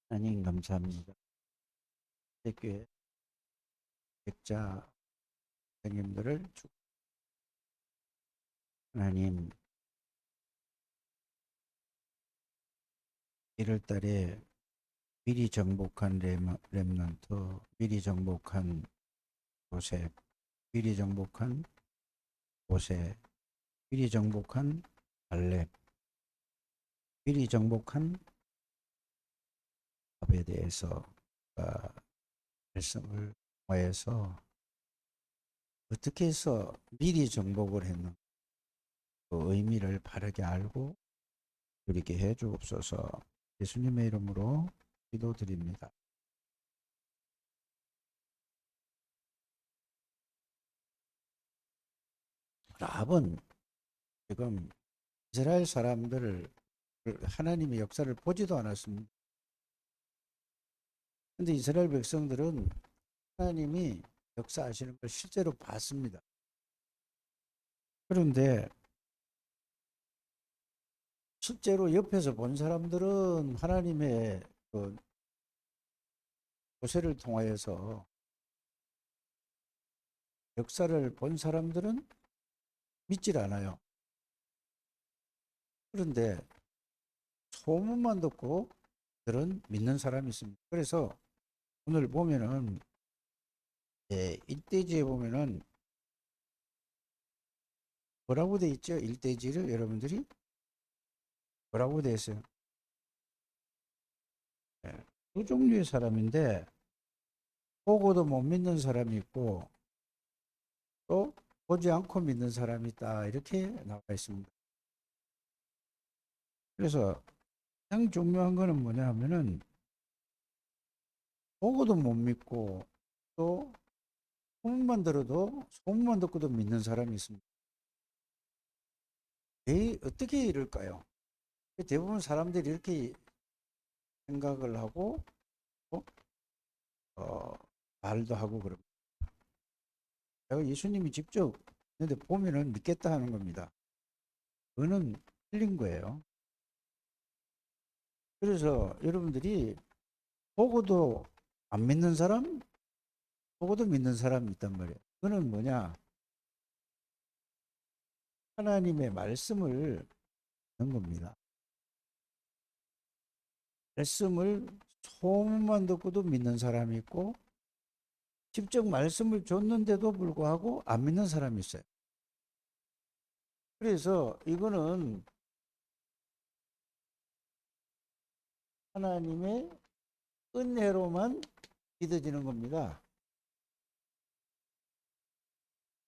하나님 감사합니다. 교회 백자 선생님들을 하나님 1월 달에 미리 정복한 렘넌트, 미리 정복한 요셉, 미리 정복한 모세, 미리 정복한 갈렙, 미리 정복한 답에 대해서 말씀을 통해서 어떻게 해서 미리 정복을 했는 그 의미를 바르게 알고 누리게 해 주옵소서. 예수님의 이름으로 기도드립니다. 라합은 지금 이스라엘 사람들을 하나님의 역사를 보지도 않았습니다. 근데 이스라엘 백성들은 하나님이 역사하시는 걸 실제로 봤습니다. 그런데 실제로 옆에서 본 사람들은 하나님의 그 모세를 통하여서 역사를 본 사람들은 믿질 않아요. 그런데 소문만 듣고 그들은 믿는 사람이 있습니다. 그래서 오늘 보면은 일대지에 보면은 뭐라고 돼 있죠? 일대지를 여러분들이 뭐라고 돼 있어요? 두 종류의 사람인데 보고도 못 믿는 사람이 있고 또 보지 않고 믿는 사람이 있다 이렇게 나와 있습니다. 그래서 가장 중요한 거는 뭐냐 하면은 보고도 못 믿고 또 소문만 듣고도 믿는 사람이 있습니다. 왜 어떻게 이럴까요? 대부분 사람들이 이렇게 생각을 하고 어, 말도 하고 그럽니다. 내가 예수님이 직접 근데 보면은 믿겠다 하는 겁니다. 그거는 틀린 거예요. 그래서 여러분들이 보고도 안 믿는 사람, 보고도 믿는 사람이 있단 말이에요. 그거는 뭐냐? 하나님의 말씀을 듣는 겁니다. 말씀을 소문만 듣고도 믿는 사람이 있고, 직접 말씀을 줬는데도 불구하고 안 믿는 사람이 있어요. 그래서 이거는 하나님의 은혜로만 믿어지는 겁니다.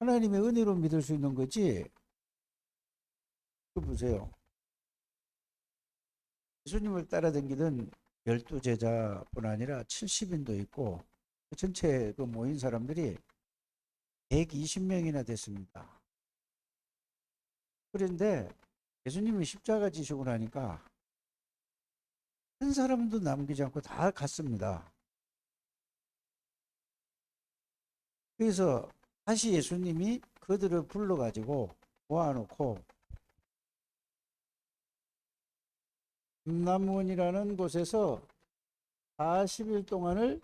하나님의 은혜로 믿을 수 있는 거지. 그 보세요. 예수님을 따라다니던 12제자뿐 아니라 70인도 있고 전체 그 모인 사람들이 120명이나 됐습니다. 그런데 예수님이 십자가 지시고 나니까 한 사람도 남기지 않고 다 갔습니다. 그래서 다시 예수님이 그들을 불러가지고 모아놓고 감람원이라는 곳에서 40일 동안을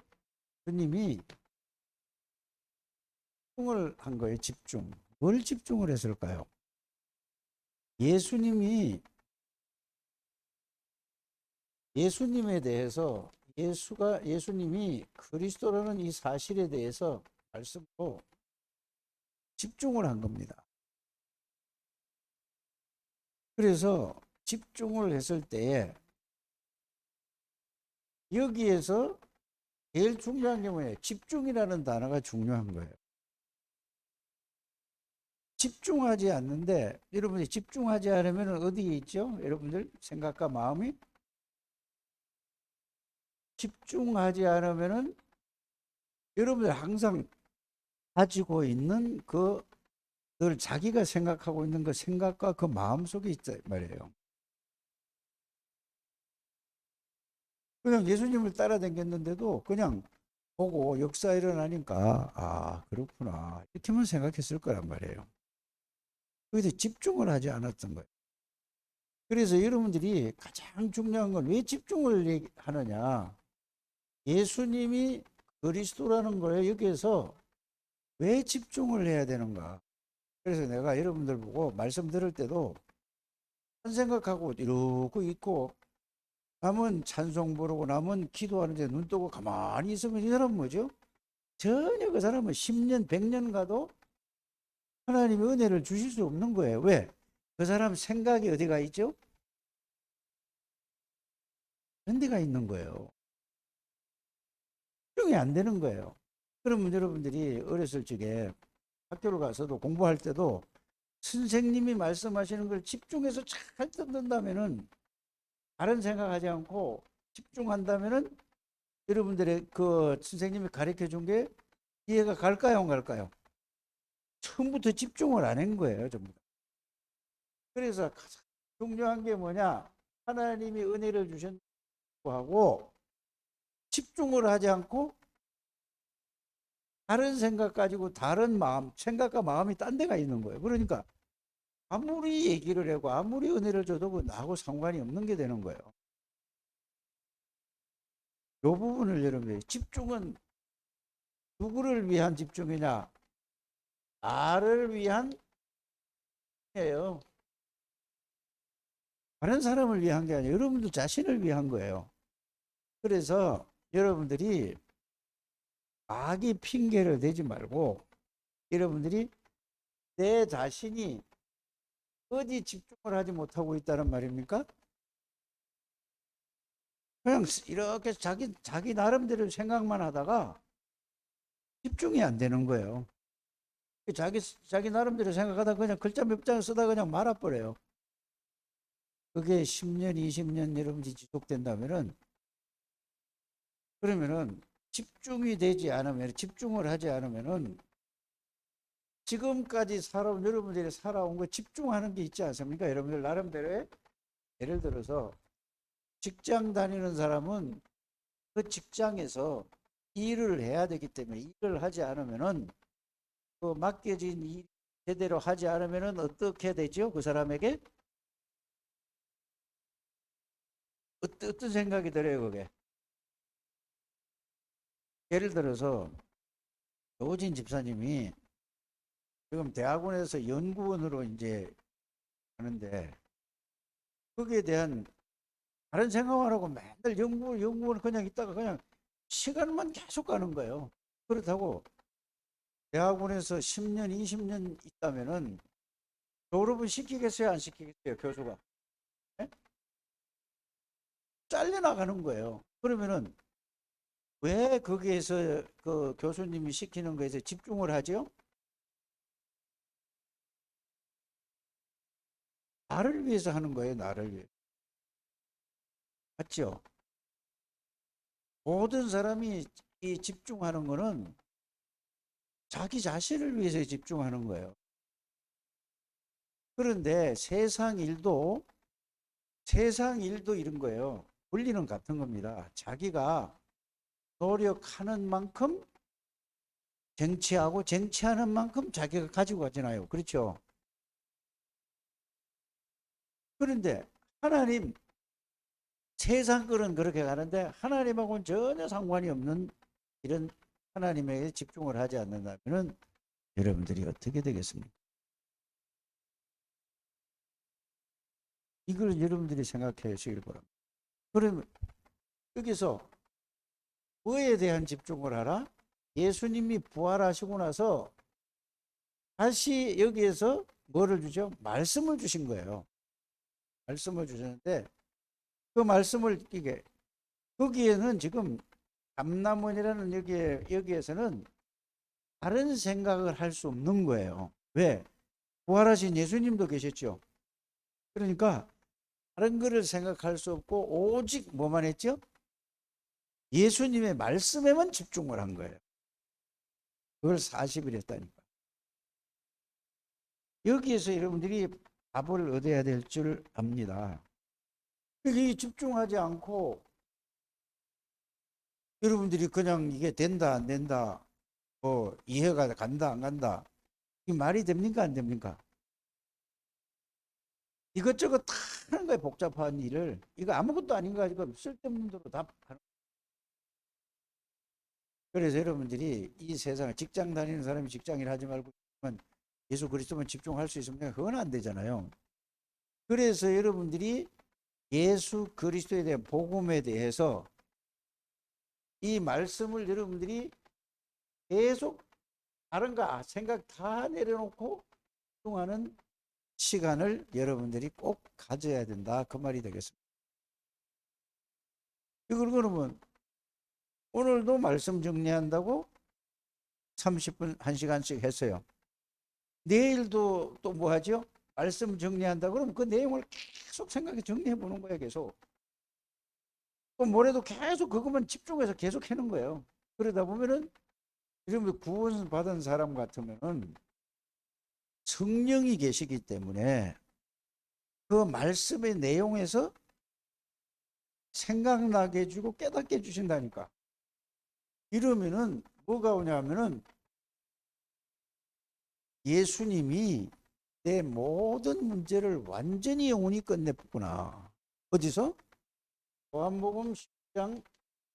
주님이 집중을 한 거예요. 집중. 뭘 집중을 했을까요? 예수님에 대해서 예수님이 그리스도라는 이 사실에 대해서 말씀으로 집중을 한 겁니다. 그래서 집중을 했을 때에 여기에서 제일 중요한 게 뭐예요? 집중이라는 단어가 중요한 거예요. 집중하지 않는데 여러분이 집중하지 않으면 어디에 있죠? 여러분들 생각과 마음이 집중하지 않으면은 여러분들 항상 가지고 있는 그 늘 자기가 생각하고 있는 그 생각과 그 마음 속에 있단 말이에요. 그냥 예수님을 따라다녔는데도 그냥 보고 역사 일어나니까 아 그렇구나 이렇게만 생각했을 거란 말이에요. 거기서 집중을 하지 않았던 거예요. 그래서 여러분들이 가장 중요한 건 왜 집중을 하느냐? 예수님이 그리스도라는 거에 여기에서 왜 집중을 해야 되는가? 그래서 내가 여러분들 보고 말씀 들을 때도 한 생각하고 이러고 있고 남은 찬송 부르고 남은 기도하는데 눈 뜨고 가만히 있으면 이 사람은 뭐죠? 전혀 그 사람은 10년, 100년 가도 하나님의 은혜를 주실 수 없는 거예요. 왜? 그 사람 생각이 어디가 있죠? 그런 데가 있는 거예요. 집중이 안 되는 거예요. 그러면 여러분들이 어렸을 적에 학교를 가서도 공부할 때도 선생님이 말씀하시는 걸 집중해서 잘 듣는다면은 다른 생각하지 않고 집중한다면은 여러분들의 그 선생님이 가르쳐 준 게 이해가 갈까요, 안 갈까요? 처음부터 집중을 안 한 거예요, 전부 다. 그래서 가장 중요한 게 뭐냐? 하나님이 은혜를 주셨다고 하고 집중을 하지 않고 다른 생각 가지고 다른 마음, 생각과 마음이 딴 데가 있는 거예요. 그러니까 아무리 얘기를 하고 아무리 은혜를 줘도 그 나하고 상관이 없는 게 되는 거예요. 이 부분을 여러분들 집중은 누구를 위한 집중이냐? 나를 위한 예요. 다른 사람을 위한 게 아니라 여러분들 자신을 위한 거예요. 그래서 여러분들이 악이 핑계를 대지 말고 여러분들이 내 자신이 어디 집중을 하지 못하고 있다는 말입니까? 그냥 이렇게 자기 나름대로 생각만 하다가 집중이 안 되는 거예요. 자기 나름대로 생각하다 그냥 글자 몇 장 쓰다 그냥 말아버려요. 그게 10년, 20년 여러분들이 지속된다면은 그러면은 집중이 되지 않으면 집중을 하지 않으면은 지금까지 살아온 여러분들이 살아온 거 집중하는 게 있지 않습니까? 여러분들 나름대로의 예를 들어서 직장 다니는 사람은 그 직장에서 일을 해야 되기 때문에 일을 하지 않으면은 그 맡겨진 일 제대로 하지 않으면은 어떻게 되죠? 그 사람에게 어떤 생각이 들어요, 그게? 예를 들어서 노진 집사님이 지금 대학원에서 연구원으로 이제 하는데 거기에 대한 다른 생각만 하고 맨날 연구원 그냥 있다가 그냥 시간만 계속 가는 거예요. 그렇다고 대학원에서 10년, 20년 있다면은 졸업은 시키겠어요, 안 시키겠어요, 교수가? 예? 잘려나가는 거예요. 그러면은 왜 거기에서 그 교수님이 시키는 거에서 집중을 하죠? 나를 위해서 하는 거예요, 나를 위해. 맞죠? 모든 사람이 이 집중하는 거는 자기 자신을 위해서 집중하는 거예요. 그런데 세상 일도 이런 거예요. 원리는 같은 겁니다. 자기가 노력하는 만큼 쟁취하고 쟁취하는 만큼 자기가 가지고 가잖아요. 그렇죠? 그런데 하나님 세상 거는 그렇게 가는데 하나님하고는 전혀 상관이 없는 이런 하나님에게 집중을 하지 않는다면 여러분들이 어떻게 되겠습니까? 이걸 여러분들이 생각해 주시길 바랍니다. 그러면 여기서 뭐에 대한 집중을 하라? 예수님이 부활하시고 나서 다시 여기에서 뭐를 주죠? 말씀을 주신 거예요. 말씀을 주셨는데 그 말씀을 이게 거기에는 지금 감남원이라는 여기에서는 다른 생각을 할 수 없는 거예요. 왜? 부활하신 예수님도 계셨죠. 그러니까 다른 거를 생각할 수 없고 오직 뭐만 했죠? 예수님의 말씀에만 집중을 한 거예요. 그걸 40일 했다니까. 여기에서 여러분들이 답을 얻어야 될 줄 압니다. 여기 집중하지 않고 여러분들이 그냥 이게 된다 안 된다 뭐 이해가 간다 안 간다 이 말이 됩니까 안 됩니까? 이것저것 다 하는 거예요. 복잡한 일을 이거 아무것도 아닌 거 가지고 쓸데없는 대로 다 하는 그래서 여러분들이 이 세상을 직장 다니는 사람이 직장일 하지 말고 예수 그리스도만 집중할 수 있으면 그건 안 되잖아요. 그래서 여러분들이 예수 그리스도에 대한 복음에 대해서 이 말씀을 여러분들이 계속 다른가 생각 다 내려놓고 집중하는 시간을 여러분들이 꼭 가져야 된다. 그 말이 되겠습니다. 이걸 그러면 오늘도 말씀 정리한다고 30분, 1시간씩 했어요. 내일도 또 뭐 하죠? 말씀 정리한다 그러면 그 내용을 계속 생각해 정리해 보는 거예요. 계속. 또 모레도 계속 그것만 집중해서 계속 하는 거예요. 그러다 보면은 이런 구원 받은 사람 같으면은 성령이 계시기 때문에 그 말씀의 내용에서 생각나게 해주고 깨닫게 해주신다니까. 이러면은 뭐가 오냐면은 예수님이 내 모든 문제를 완전히 영원히 끝냈구나. 어디서? 요한복음 10장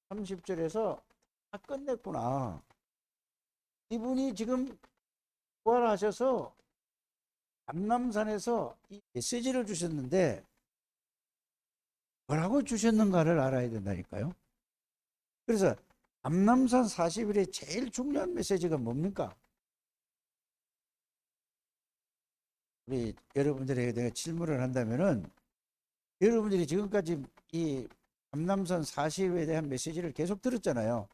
30절에서 다 끝냈구나. 이분이 지금 부활하셔서 감람산에서 이 메시지를 주셨는데 뭐라고 주셨는가를 알아야 된다니까요. 그래서 감람산 40일의 제일 중요한 메시지가 뭡니까? 우리 여러분들에게 내가 질문을 한다면은 여러분들이 지금까지 이 감람산 40일에 대한 메시지를 계속 들었잖아요.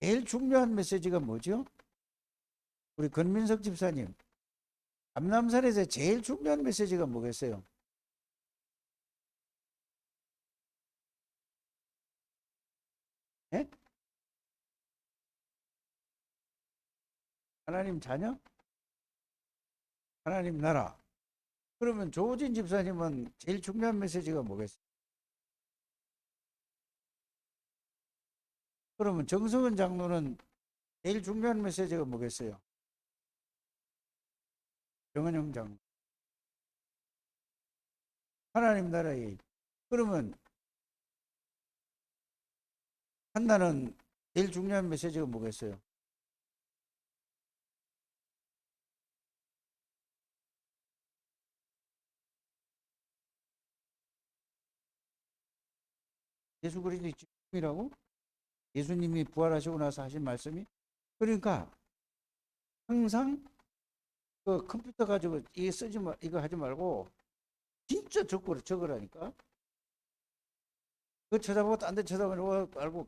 제일 중요한 메시지가 뭐죠? 우리 권민석 집사님, 감람산에서 제일 중요한 메시지가 뭐겠어요? 예? 하나님 자녀? 하나님 나라. 그러면 조우진 집사님은 제일 중요한 메시지가 뭐겠어요? 그러면 정성은 장로는 제일 중요한 메시지가 뭐겠어요? 정은영 장로. 하나님 나라의. 그러면 한나는 제일 중요한 메시지가 뭐겠어요? 예수 그리스도의 집이라고? 예수님이 부활하시고 나서 하신 말씀이? 그러니까 항상 그 컴퓨터 가지고 이거 쓰지 마, 이거 하지 말고 진짜 적으라니까. 그거 쳐다보고 딴 데 쳐다보고 말고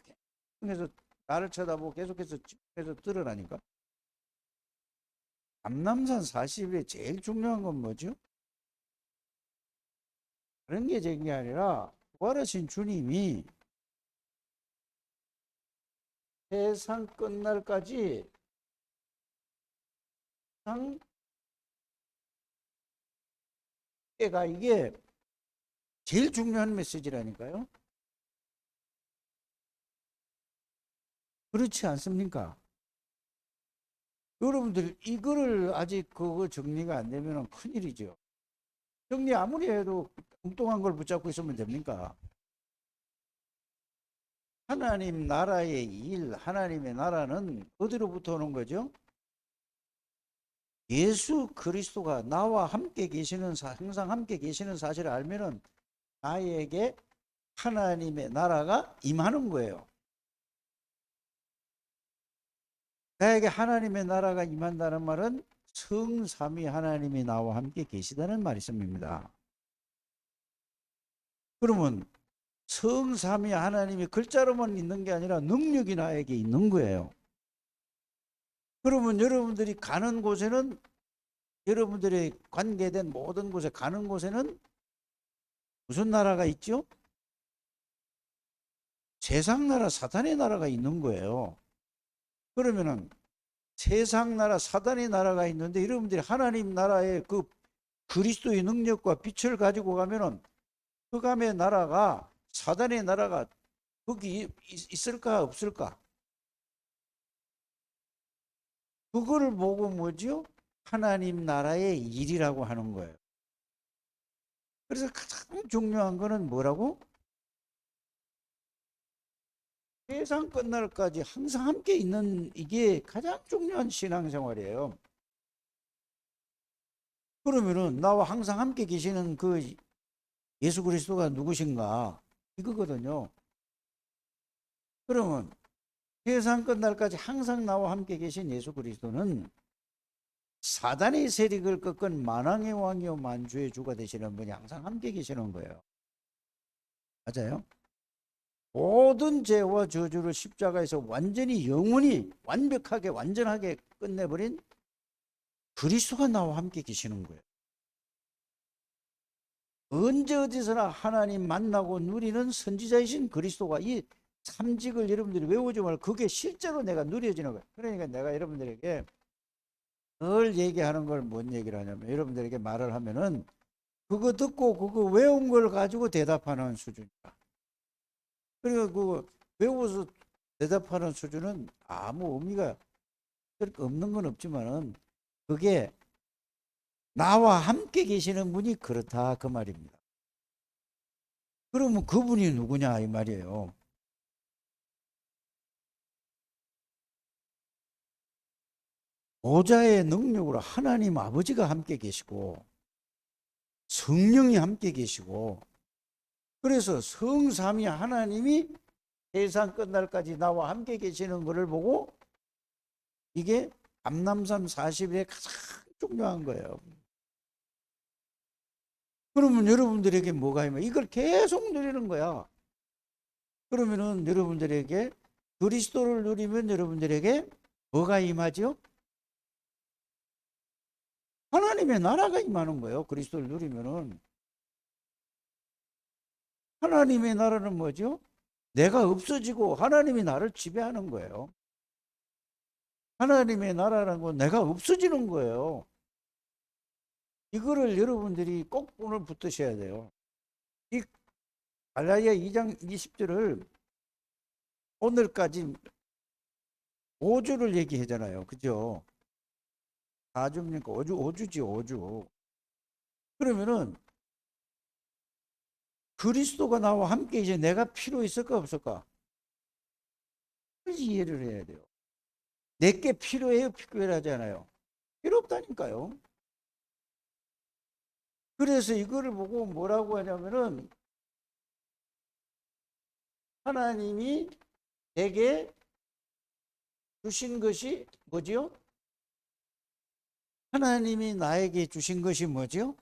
계속해서 나를 쳐다보고 계속해서 집중해서 들으라니까. 감남산 40일에 제일 중요한 건 뭐죠? 다른 게 제일 게 아니라 부활하신 주님이 세상 끝날까지 상 때가 이게 제일 중요한 메시지라니까요. 그렇지 않습니까? 여러분들 이거를 아직 그거 정리가 안 되면 큰일이죠. 정리 아무리 해도 엉뚱한 걸 붙잡고 있으면 됩니까? 하나님 나라의 일, 하나님의 나라는 어디로부터 오는 거죠? 예수 그리스도가 나와 함께 계시는 항상 함께 계시는 사실을 알면은 나에게 하나님의 나라가 임하는 거예요. 나에게 하나님의 나라가 임한다는 말은 성삼위 하나님이 나와 함께 계시다는 말씀입니다. 그러면 성삼위 하나님이 글자로만 있는 게 아니라 능력이 나에게 있는 거예요. 그러면 여러분들이 가는 곳에는 여러분들의 관계된 모든 곳에 가는 곳에는 무슨 나라가 있죠? 세상 나라 사탄의 나라가 있는 거예요. 그러면은 세상 나라 사단의 나라가 있는데 여러분들이 하나님 나라의 그 그리스도의 능력과 빛을 가지고 가면은 흑암의 나라가 사단의 나라가 거기 있을까 없을까? 그거를 보고 뭐죠? 하나님 나라의 일이라고 하는 거예요. 그래서 가장 중요한 거는 뭐라고? 세상 끝날까지 항상 함께 있는 이게 가장 중요한 신앙생활이에요. 그러면은 나와 항상 함께 계시는 그 예수 그리스도가 누구신가? 이거거든요. 그러면 세상 끝날까지 항상 나와 함께 계신 예수 그리스도는 사단의 세력을 꺾은 만왕의 왕이요 만주의 주가 되시는 분이 항상 함께 계시는 거예요. 맞아요? 모든 죄와 저주를 십자가에서 완전히 영원히 완벽하게 완전하게 끝내버린 그리스도가 나와 함께 계시는 거예요. 언제 어디서나 하나님 만나고 누리는 선지자이신 그리스도가 이 삼직을 여러분들이 외우지 말고 그게 실제로 내가 누려지는 거예요. 그러니까 내가 여러분들에게 늘 얘기하는 걸 뭔 얘기를 하냐면 여러분들에게 말을 하면은 그거 듣고 그거 외운 걸 가지고 대답하는 수준이다. 그리고 그 외워서 대답하는 수준은 아무 의미가 없는 건 없지만은 그게 나와 함께 계시는 분이 그렇다 그 말입니다. 그러면 그분이 누구냐 이 말이에요. 보좌의 능력으로 하나님 아버지가 함께 계시고 성령이 함께 계시고 그래서 성삼위 하나님이 세상 끝날까지 나와 함께 계시는 것을 보고 이게 감람산 40일에 가장 중요한 거예요. 그러면 여러분들에게 뭐가 임해? 이걸 계속 누리는 거야. 그러면은 여러분들에게 그리스도를 누리면 여러분들에게 뭐가 임하죠? 하나님의 나라가 임하는 거예요. 그리스도를 누리면은. 하나님의 나라는 뭐죠? 내가 없어지고 하나님이 나를 지배하는 거예요. 하나님의 나라라는 건 내가 없어지는 거예요. 이거를 여러분들이 꼭 오늘 붙드셔야 돼요. 이 갈라디아 2장 20절을 오늘까지 5주를 얘기하잖아요. 그죠? 4주입니까? 5주지, 5주. 그러면은 그리스도가 나와 함께 이제 내가 필요 있을까 없을까? 이해를 해야 돼요. 내게 필요해요? 필요하잖아요. 필요 없다니까요. 그래서 이거를 보고 뭐라고 하냐면은 하나님이 내게 주신 것이 뭐지요? 하나님이 나에게 주신 것이 뭐지요?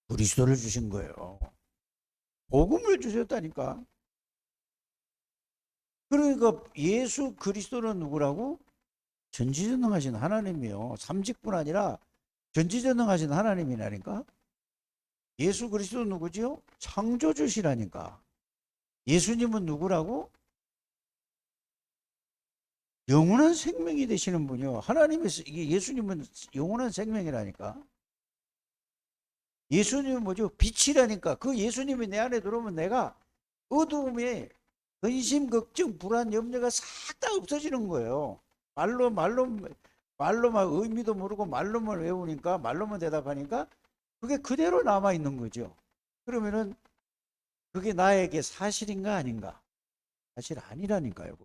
그리스도를 주신 거예요. 복음을 주셨다니까. 그러니까 예수 그리스도는 누구라고? 전지전능하신 하나님이요. 삼직뿐 아니라 전지전능하신 하나님이라니까. 예수 그리스도 누구지요? 창조주시라니까. 예수님은 누구라고? 영원한 생명이 되시는 분이요. 하나님의 이게 예수님은 영원한 생명이라니까. 예수님은 뭐죠? 빛이라니까. 그 예수님이 내 안에 들어오면 내가 어두움에 근심, 걱정, 불안, 염려가 싹 다 없어지는 거예요. 말로만 의미도 모르고 말로만 외우니까 말로만 대답하니까 그게 그대로 남아 있는 거죠. 그러면은 그게 나에게 사실인가 아닌가? 사실 아니라니까요.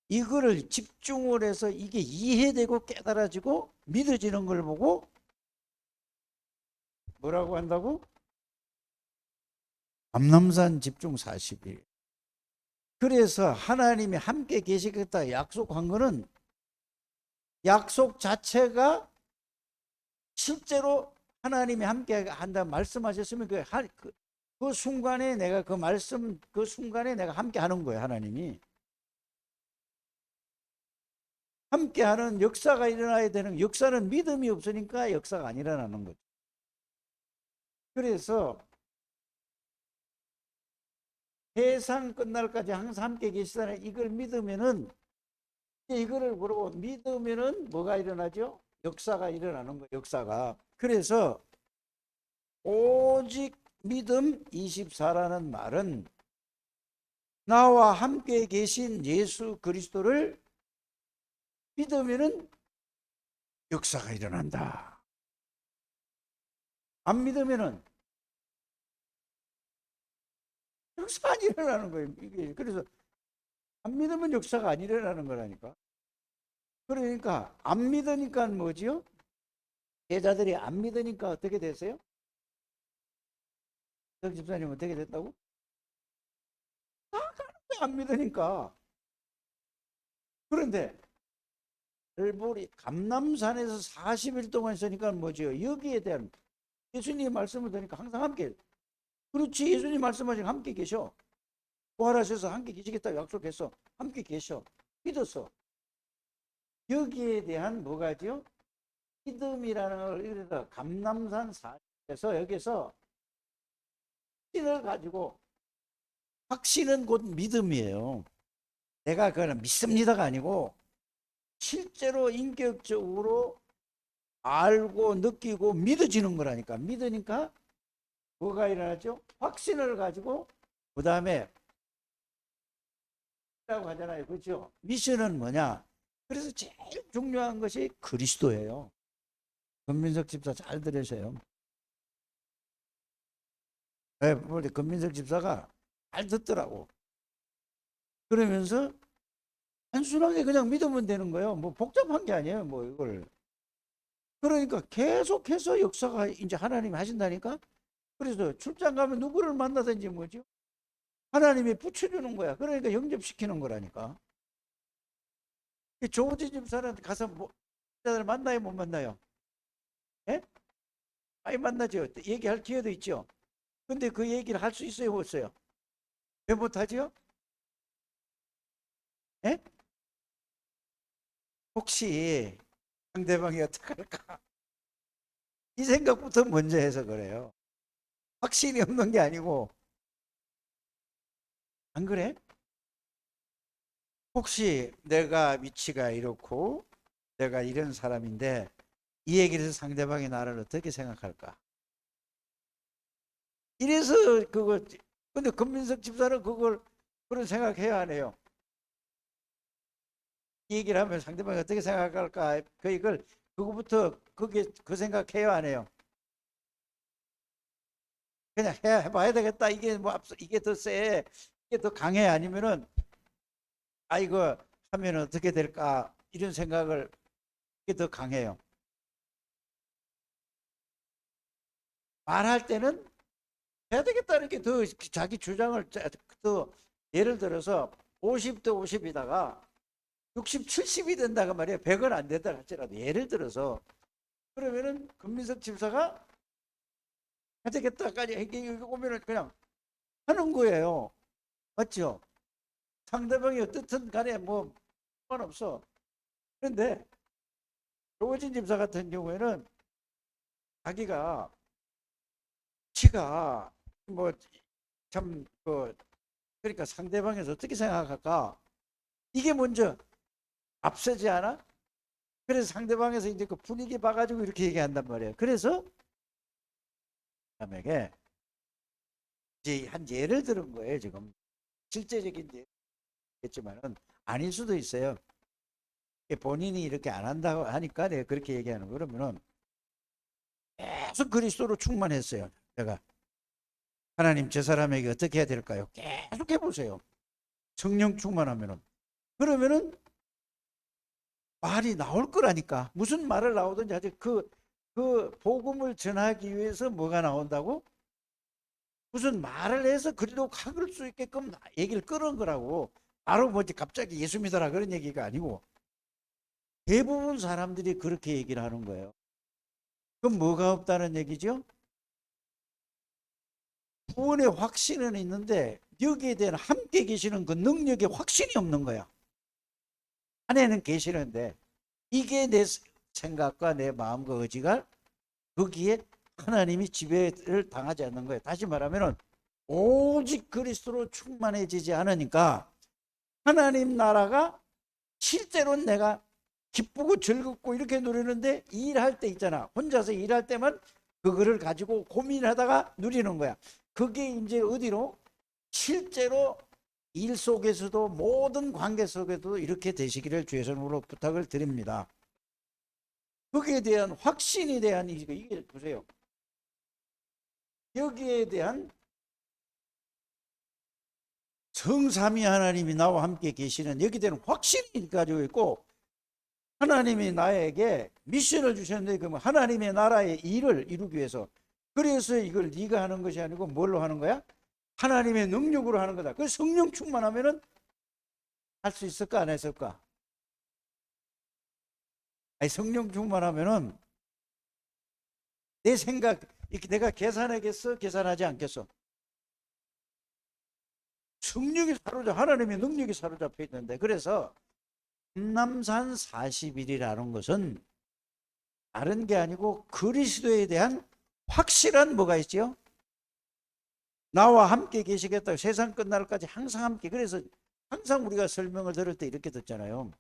이거를 집중을 해서 이게 이해되고 깨달아지고 믿어지는 걸 보고 뭐라고 한다고? 감람산 집중 40일. 그래서 하나님이 함께 계시겠다 약속한 거는 약속 자체가 실제로 하나님이 함께 한다 말씀하셨으면 그 순간에 내가 그 말씀 그 순간에 내가 함께 하는 거예요. 하나님이 함께 하는 역사가 일어나야 되는 역사는 믿음이 없으니까 역사가 안 일어나는 거죠. 그래서 세상 끝날까지 항상 함께 계시다는 이걸 믿으면은 이거를 그러고 믿으면은 뭐가 일어나죠? 역사가 일어나는 거예요. 역사가. 그래서 오직 믿음 24라는 말은 나와 함께 계신 예수 그리스도를 믿으면은 역사가 일어난다. 안 믿으면은 역사가 안 일어나는 거예요. 이게 그래서 안 믿으면 역사가 안 일어나는 거라니까. 그러니까 안 믿으니까 뭐지요? 제자들이 안 믿으니까 어떻게 됐어요? 정 집사님 어떻게 됐다고? 안 믿으니까. 그런데 엘보리 감남산에서 40일 동안 있으니까 뭐죠? 여기에 대한 예수님 말씀을 들으니까 항상 함께. 그렇지, 예수님 말씀하시니까 함께 계셔. 부활하셔서 함께 계시겠다고 약속했어. 함께 계셔. 믿었어. 여기에 대한 뭐가죠? 믿음이라는 걸 이래서 감남산 40에서 여기서 확신을 가지고, 확신은 곧 믿음이에요. 내가 그거는 믿습니다가 아니고 실제로 인격적으로 알고 느끼고 믿어지는 거라니까. 믿으니까 뭐가 일어나죠? 확신을 가지고 그 다음에 라고 하잖아요. 그렇죠? 미션은 뭐냐? 그래서 제일 중요한 것이 그리스도예요. 권민석 집사 잘 들으세요. 네, 권민석 집사가 잘 듣더라고. 그러면서 단순하게 그냥 믿으면 되는 거예요. 뭐 복잡한 게 아니에요. 뭐 이걸. 그러니까 계속해서 역사가 이제 하나님이 하신다니까. 그래서 출장 가면 누구를 만나든지 뭐죠? 하나님이 붙여주는 거야. 그러니까 영접시키는 거라니까. 조지 집사는 가서 뭐, 자들 만나요, 못 만나요? 예? 많이 만나죠. 얘기할 기회도 있죠. 근데 그 얘기를 할 수 있어요, 없어요? 왜 못하죠? 예? 혹시 상대방이 어떻게 할까? 이 생각부터 먼저 해서 그래요. 확신이 없는 게 아니고, 안 그래? 혹시 내가 위치가 이렇고, 내가 이런 사람인데, 이 얘기를 해서 상대방이 나를 어떻게 생각할까? 이래서 그거, 근데 금민석 집사는 그걸, 그런 생각해야 하네요. 이 얘기를 하면 상대방이 어떻게 생각할까? 이걸, 그거부터, 그게, 그 생각해야 하네요. 그냥 해봐야 되겠다. 이게 뭐 앞서, 이게 더 세. 이게 더 강해. 아니면은, 아, 이거 하면 어떻게 될까? 이런 생각을, 이게 더 강해요. 말할 때는 해야 되겠다는 게 더 자기 주장을 더 예를 들어서 50대 50이다가 60, 70이 된다고 말이에요. 100은 안 된다 할지라도 예를 들어서 그러면은 금민석 집사가 해야 되겠다까지 이게 오면은 그냥 하는 거예요. 맞죠? 상대방이 어떻든 간에 뭐 상관없어. 그런데 조진 집사 같은 경우에는 자기가 지가 뭐 참 그 그러니까 상대방에서 어떻게 생각할까? 이게 먼저 앞서지 않아? 그래서 상대방에서 이제 그 분위기 봐가지고 이렇게 얘기한단 말이에요. 그래서 사람에게 이제 한 예를 들은 거예요. 지금 실제적인 예겠지만은 아닐 수도 있어요. 본인이 이렇게 안 한다고 하니까 내가 그렇게 얘기하는 거. 그러면은 계속 그리스도로 충만했어요. 내가 하나님 저 사람에게 어떻게 해야 될까요? 계속 해보세요. 성령 충만하면은 그러면은 말이 나올 거라니까. 무슨 말을 나오든지 아직 그 복음을 전하기 위해서 뭐가 나온다고? 무슨 말을 해서 그리로 가을 수 있게끔 얘기를 끌은 거라고. 바로 뭐지 갑자기 예수 믿어라 그런 얘기가 아니고 대부분 사람들이 그렇게 얘기를 하는 거예요. 그럼 뭐가 없다는 얘기죠? 구원의 확신은 있는데 여기에 대한 함께 계시는 그 능력의 확신이 없는 거야. 안에는 계시는데 이게 내 생각과 내 마음과 의지가 거기에 하나님이 지배를 당하지 않는 거예요. 다시 말하면 오직 그리스도로 충만해지지 않으니까 하나님 나라가 실제로는 내가 기쁘고 즐겁고 이렇게 누리는데 일할 때 있잖아. 혼자서 일할 때만 그거를 가지고 고민하다가 누리는 거야. 그게 이제 어디로? 실제로 일 속에서도 모든 관계 속에도 이렇게 되시기를 주의 이름으로 부탁을 드립니다. 거기에 대한 확신에 대한 이게 보세요. 여기에 대한 성삼위 하나님이 나와 함께 계시는 여기 되는 확신이 가지고 있고, 하나님이 나에게 미션을 주셨는데, 그러면 하나님의 나라의 일을 이루기 위해서, 그래서 이걸 네가 하는 것이 아니고 뭘로 하는 거야? 하나님의 능력으로 하는 거다. 그 성령 충만하면은 할 수 있을까 안 했을까? 아니, 성령 충만하면은 내 생각, 이렇게 내가 계산하겠어? 계산하지 않겠어? 성령이 사로잡혀, 하나님의 능력이 사로잡혀 있는데, 그래서 감남산 40일이라는 것은 다른 게 아니고 그리스도에 대한 확실한 뭐가 있지요? 나와 함께 계시겠다. 세상 끝날까지 항상 함께. 그래서 항상 우리가 설명을 들을 때 이렇게 듣잖아요.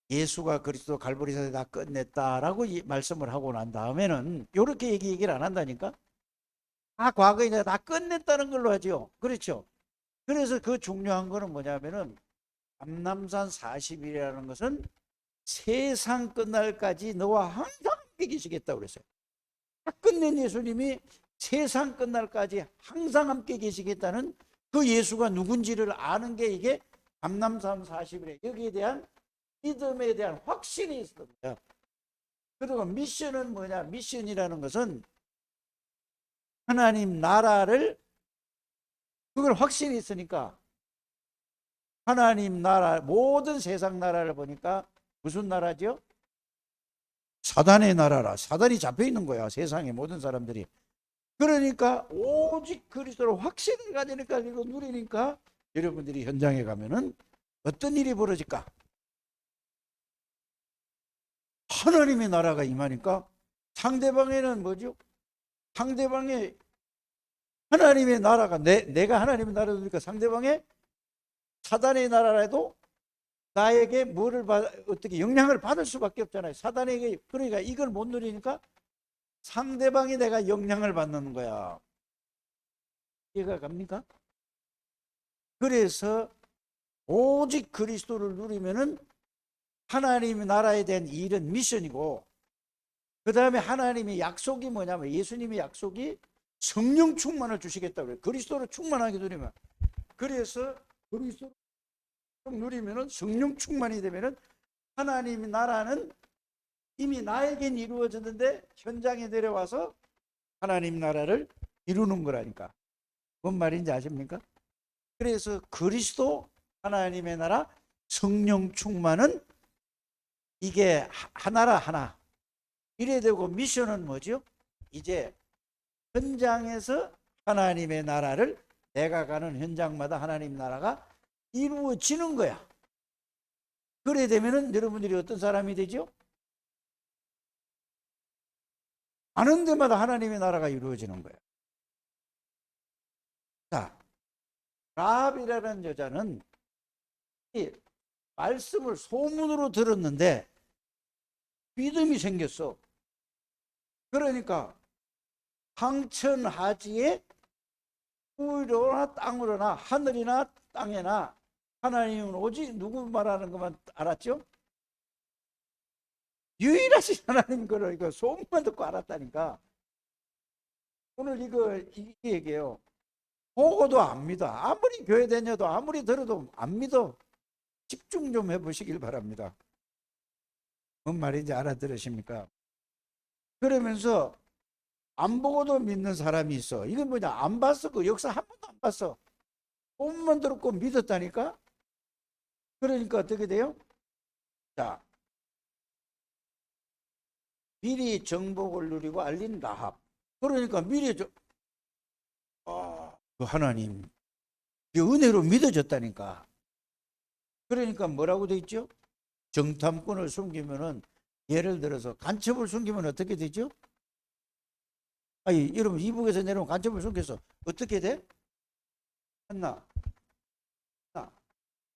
예수가 그리스도 갈보리산에 다 끝냈다라고 말씀을 하고 난 다음에는 이렇게 얘기를 안 한다니까. 다 과거에 다 끝냈다는 걸로 하죠. 그렇죠. 그래서 그 중요한 거는 뭐냐면은 감남산 40일이라는 것은 세상 끝날까지 너와 항상 함께 계시겠다고 그랬어요. 다 끝낸 예수님이 세상 끝날까지 항상 함께 계시겠다는 그 예수가 누군지를 아는 게 이게 감남산 40일에 여기에 대한 믿음에 대한 확신이 있었던 거예요. 그리고 미션은 뭐냐? 미션이라는 것은 하나님 나라를, 그걸 확신이 있으니까 하나님 나라, 모든 세상 나라를 보니까 무슨 나라죠? 사단의 나라라. 사단이 잡혀 있는 거야, 세상의 모든 사람들이. 그러니까 오직 그리스도로 확신을 가지니까, 이거 누리니까 여러분들이 현장에 가면은 어떤 일이 벌어질까? 하나님의 나라가 임하니까 상대방에는 뭐죠? 상대방의 하나님의 나라가 내가 하나님의 나라를 누리니까 상대방의 사단의 나라라도 나에게 뭐를 어떻게 영향을 받을 수밖에 없잖아요. 사단에게. 그러니까 이걸 못 누리니까 상대방이 내가 영향을 받는 거야. 이해가 갑니까? 그래서 오직 그리스도를 누리면은 하나님의 나라에 대한 일은 미션이고, 그 다음에 하나님의 약속이 뭐냐면, 예수님의 약속이 성령 충만을 주시겠다고 그래요. 그리스도를 충만하게 누리면. 그래서 그리스도를 누리면은, 성령 충만이 되면은 하나님의 나라는 이미 나에겐 이루어졌는데 현장에 내려와서 하나님 나라를 이루는 거라니까. 뭔 말인지 아십니까? 그래서 그리스도 하나님의 나라 성령 충만은 이게 하나라 하나. 이래 되고 미션은 뭐죠? 이제 현장에서 하나님의 나라를, 내가 가는 현장마다 하나님 나라가 이루어지는 거야. 그래 되면은 여러분들이 어떤 사람이 되죠? 가는 데마다 하나님의 나라가 이루어지는 거야. 자, 라합이라는 여자는 이 말씀을 소문으로 들었는데 믿음이 생겼어. 그러니까 황천하지에 우로나 땅으로나 하늘이나 땅에나 하나님은 오직 누구 말하는 것만 알았죠? 유일하신 하나님 거를 이거 소문만 듣고 알았다니까. 오늘 이 얘기예요. 보고도 안 믿어. 아무리 교회 다녀도 아무리 들어도 안 믿어. 집중 좀 해보시길 바랍니다. 뭔 말인지 알아들으십니까? 그러면서 안 보고도 믿는 사람이 있어. 이건 뭐냐? 안 봤어. 그 역사 한 번도 안 봤어. 소문만 들었고 믿었다니까? 그러니까 어떻게 돼요? 자, 미리 정복을 누리고 알린 라합. 그러니까 미리 그 하나님, 그 은혜로 믿어졌다니까. 그러니까 뭐라고 돼 있죠? 정탐꾼을 숨기면은, 예를 들어서 간첩을 숨기면 어떻게 되죠? 아니, 여러분, 이북에서 내려온 간첩을 숨겨서 어떻게 돼? 한나,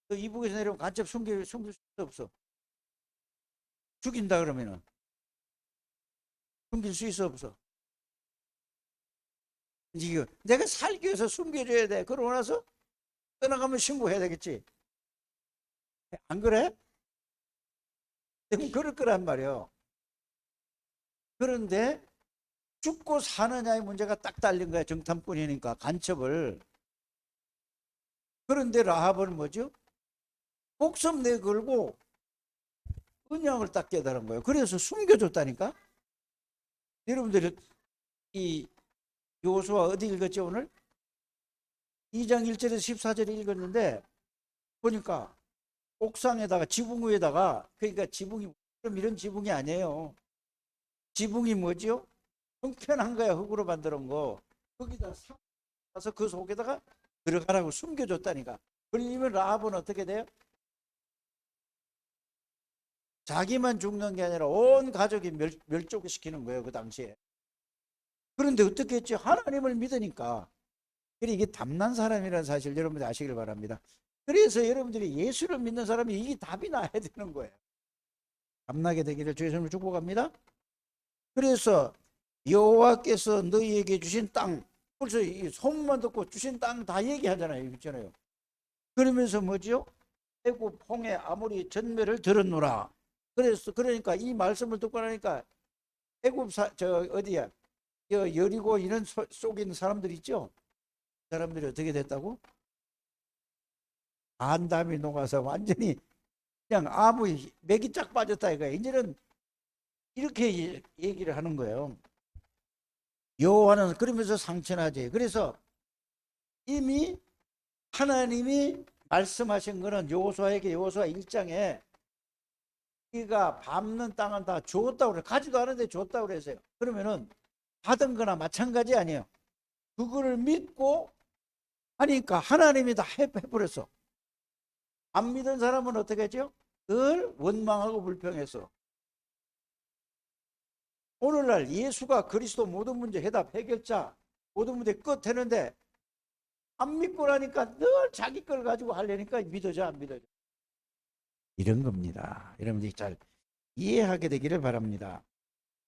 너 이북에서 내려온 간첩 숨길 수 없어. 죽인다 그러면은 숨길 수 있어 없어? 이거 내가 살기 위해서 숨겨줘야 돼. 그러고 나서 떠나가면 신고해야 되겠지. 안 그래? 그럴 거란 말이에요. 그런데 죽고 사느냐의 문제가 딱 달린 거야. 정탐꾼이니까 간첩을. 그런데 라합은 뭐죠? 목숨 내걸고 언약을 딱 깨달은 거예요. 그래서 숨겨줬다니까. 여러분들이 이 여호수아 어디 읽었죠 오늘? 2장 1절에서 14절에 읽었는데 보니까 옥상에다가 지붕 위에다가, 그러니까 지붕이 이런 지붕이 아니에요. 지붕이 뭐지요? 평평한 거야. 흙으로 만들어 거. 거기다 사서 그 속에다가 들어가라고 숨겨줬다니까. 그러면 라합은 어떻게 돼요? 자기만 죽는 게 아니라 온 가족이 멸족시키는 거예요, 그 당시에. 그런데 어떻게 했지? 하나님을 믿으니까. 그래, 이게 담난 사람이라는 사실 여러분들 아시길 바랍니다. 그래서 여러분들이 예수를 믿는 사람이 이게 답이 나야 되는 거예요. 담나게 되기를 주의 이름으로 축복합니다. 그래서 여호와께서 너희에게 주신 땅, 벌써 이 소문만 듣고 주신 땅 다 얘기하잖아요. 있잖아요. 그러면서 뭐죠? 애굽 홍해 아모리 전멸을 들었노라. 그래서 그러니까 이 말씀을 듣고 나니까 애굽 저 어디야? 여리고 이런 속에 있는 사람들 있죠? 사람들이 어떻게 됐다고? 안담이 녹아서 완전히 그냥 아무 맥이 쫙 빠졌다 이거야. 이제는 이렇게 얘기를 하는 거예요. 여호와는 그러면서 상천하지. 그래서 이미 하나님이 말씀하신 거는 여호수아에게 여호수아 1장에 네가 밟는 땅은 다 줬다고 그래. 가지도 않은데 줬다고 그랬어요. 그러면은 받은 거나 마찬가지 아니에요. 그거를 믿고 하니까 하나님이 다 해버렸어. 안 믿은 사람은 어떻게 하죠? 늘 원망하고 불평해서. 오늘날 예수가 그리스도 모든 문제 해답 해결자, 모든 문제 끝 했는데 안 믿고 나니까 늘 자기 걸 가지고 하려니까 믿어져 안 믿어져. 이런 겁니다. 여러분들이 잘 이해하게 되기를 바랍니다.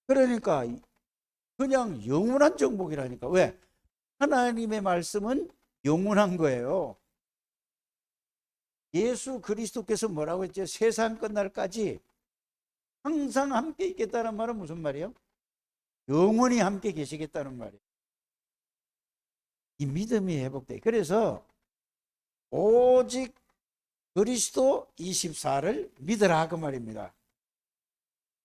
그러니까 그냥 영원한 정복이라니까. 왜? 하나님의 말씀은 영원한 거예요. 예수 그리스도께서 뭐라고 했죠? 세상 끝날까지 항상 함께 있겠다는 말은 무슨 말이에요? 영원히 함께 계시겠다는 말이에요. 이 믿음이 회복돼. 그래서 오직 그리스도 24를 믿으라 그 말입니다.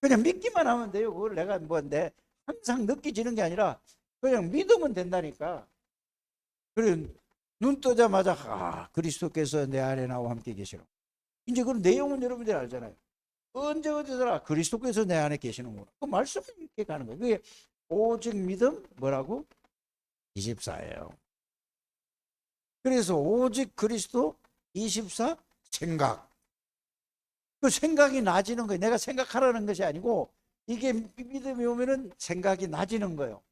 그냥 믿기만 하면 돼요. 그걸 내가 뭔데 항상 느끼지는 게 아니라 그냥 믿으면 된다니까. 그래 눈 뜨자마자 그리스도께서 내 안에 나와 함께 계시노. 이제 그 내용은 여러분들이 알잖아요. 언제 어디서나 그리스도께서 내 안에 계시는구나. 그 말씀을 이렇게 가는 거예요. 그게 오직 믿음 뭐라고? 24예요. 그래서 오직 그리스도 24 생각. 그 생각이 낮아지는 거예요. 내가 생각하라는 것이 아니고 이게 믿음이 오면은 생각이 낮아지는 거예요.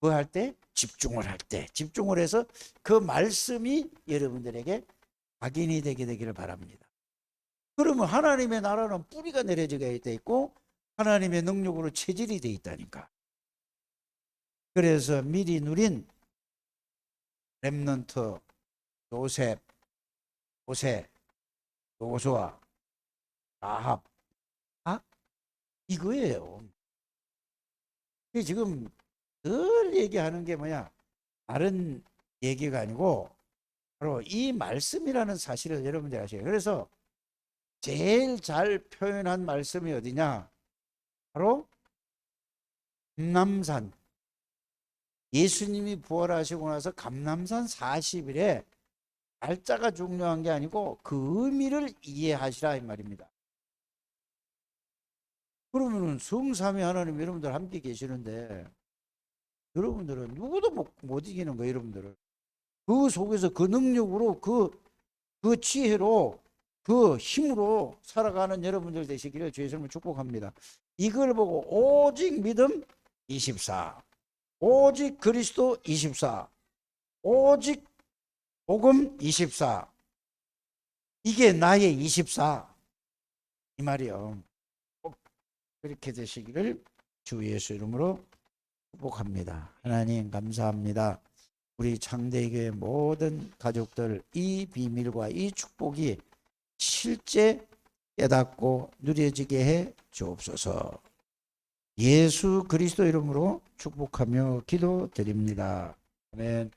뭐 할 때? 집중을 할 때. 집중을 해서 그 말씀이 여러분들에게 각인이 되게 되기를 바랍니다. 그러면 하나님의 나라는 뿌리가 내려지게 돼 있고 하나님의 능력으로 체질이 돼 있다니까. 그래서 미리 누린 렘넌트, 요셉, 모세, 여호수아, 라합, 이거예요. 지금 늘 얘기하는 게 뭐냐? 다른 얘기가 아니고 바로 이 말씀이라는 사실을 여러분들이 아셔요. 그래서 제일 잘 표현한 말씀이 어디냐? 바로 감람산. 예수님이 부활하시고 나서 감람산 40일에 날짜가 중요한 게 아니고 그 의미를 이해하시라 이 말입니다. 그러면은 성삼위 하나님 여러분들 함께 계시는데 여러분들은 누구도 못 이기는 거예요. 여러분들은 그 속에서 그 능력으로 그 지혜로 그 힘으로 살아가는 여러분들 되시기를 주의 이름으로 축복합니다. 이걸 보고 오직 믿음 24, 오직 그리스도 24, 오직 복음 24, 이게 나의 24 이 말이요. 꼭 그렇게 되시기를 주 예수 이름으로 축복합니다. 하나님 감사합니다. 우리 창대교회 모든 가족들 이 비밀과 이 축복이 실제 깨닫고 누려지게 해 주옵소서. 예수 그리스도 이름으로 축복하며 기도드립니다. 아멘.